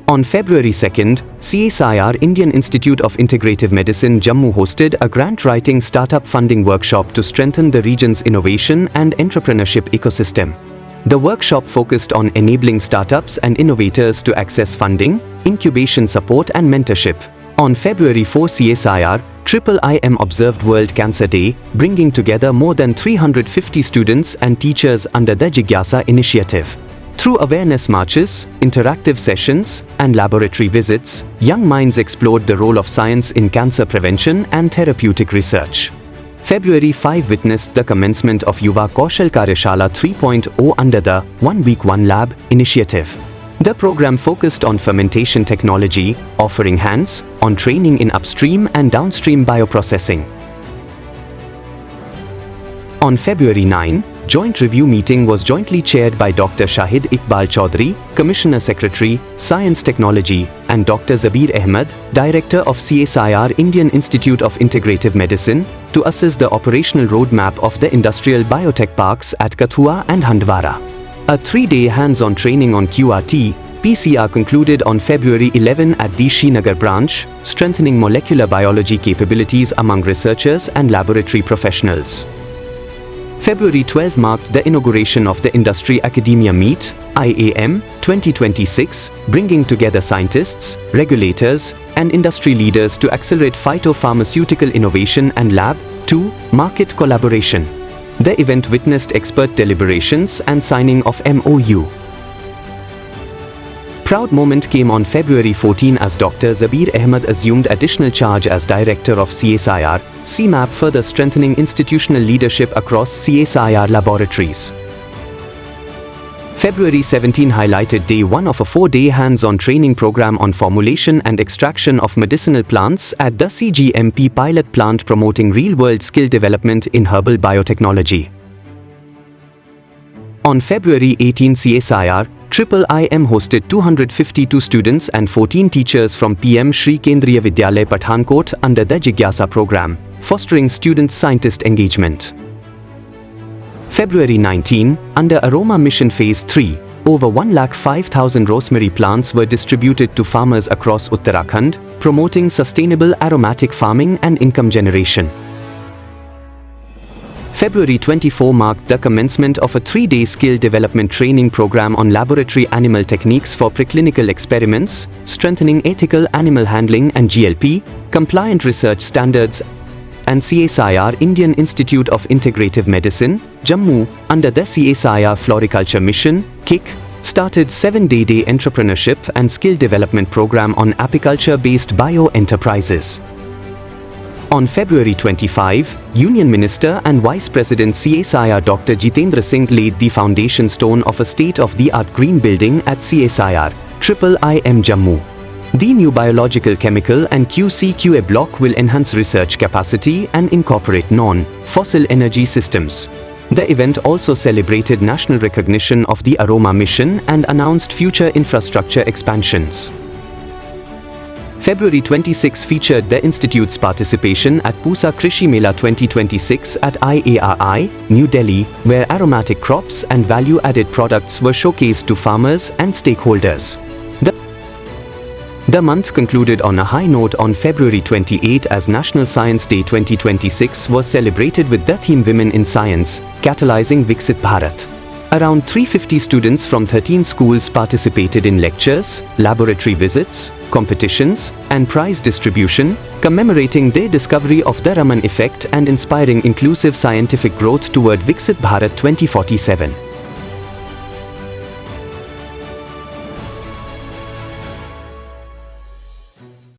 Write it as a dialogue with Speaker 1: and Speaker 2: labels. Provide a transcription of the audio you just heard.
Speaker 1: On February 2nd, CSIR Indian Institute of Integrative Medicine Jammu hosted a grant-writing startup funding workshop to strengthen the region's innovation and entrepreneurship ecosystem. The workshop focused on enabling startups and innovators to access funding, incubation support and mentorship. On February 4, CSIR-IIIM observed World Cancer Day, bringing together more than 350 students and teachers under the Jigyasa initiative. Through awareness marches, interactive sessions, and laboratory visits, young minds explored the role of science in cancer prevention and therapeutic research. February 5 witnessed the commencement of Yuva Kaushal Karyashala 3.0 under the 1 Week 1 Lab initiative. The program focused on fermentation technology, offering hands-on training in upstream and downstream bioprocessing. On February 9, joint review meeting was jointly chaired by Dr. Shahid Iqbal Chaudhary, Commissioner Secretary, Science Technology, and Dr. Zabir Ahmed, Director of CSIR Indian Institute of Integrative Medicine, to assess the operational roadmap of the industrial biotech parks at Kathua and Handwara. A 3-day hands-on training on QRT-PCR concluded on February 11 at the Srinagar branch, strengthening molecular biology capabilities among researchers and laboratory professionals. February 12 marked the inauguration of the Industry Academia Meet, IAM, 2026, bringing together scientists, regulators, and industry leaders to accelerate phytopharmaceutical innovation and lab-to-market collaboration. The event witnessed expert deliberations and signing of MOU. Proud moment came on February 14 as Dr. Zabir Ahmed assumed additional charge as Director of CSIR-CMAP, further strengthening institutional leadership across CSIR laboratories. February 17 highlighted day 1 of a 4-day hands-on training program on formulation and extraction of medicinal plants at the CGMP pilot plant, promoting real-world skill development in herbal biotechnology. On February 18, CSIR-IIIM hosted 252 students and 14 teachers from PM Shri Kendriya Vidyalaya Pathankot under the Jigyasa program, fostering student-scientist engagement. February 19, under Aroma Mission Phase 3, over 105,000 rosemary plants were distributed to farmers across Uttarakhand, promoting sustainable aromatic farming and income generation. February 24 marked the commencement of a 3-day skill development training program on laboratory animal techniques for preclinical experiments, strengthening ethical animal handling and GLP-compliant research standards. And CSIR Indian Institute of Integrative Medicine, Jammu, under the CSIR Floriculture Mission, KIC, started 7-day entrepreneurship and skill development program on apiculture-based bio-enterprises. On February 25, Union Minister and Vice President CSIR Dr. Jitendra Singh laid the foundation stone of a state-of-the-art green building at CSIR-IIIM Jammu. The new biological, chemical and QC/QA block will enhance research capacity and incorporate non-fossil energy systems. The event also celebrated national recognition of the Aroma Mission and announced future infrastructure expansions. February 26 featured the Institute's participation at Pusa Krishi Mela 2026 at IARI, New Delhi, where aromatic crops and value-added products were showcased to farmers and stakeholders. The month concluded on a high note on February 28 as National Science Day 2026 was celebrated with the theme Women in Science, Catalyzing Viksit Bharat. Around 350 students from 13 schools participated in lectures, laboratory visits, competitions, and prize distribution, commemorating their discovery of the Raman effect and inspiring inclusive scientific growth toward Viksit Bharat 2047.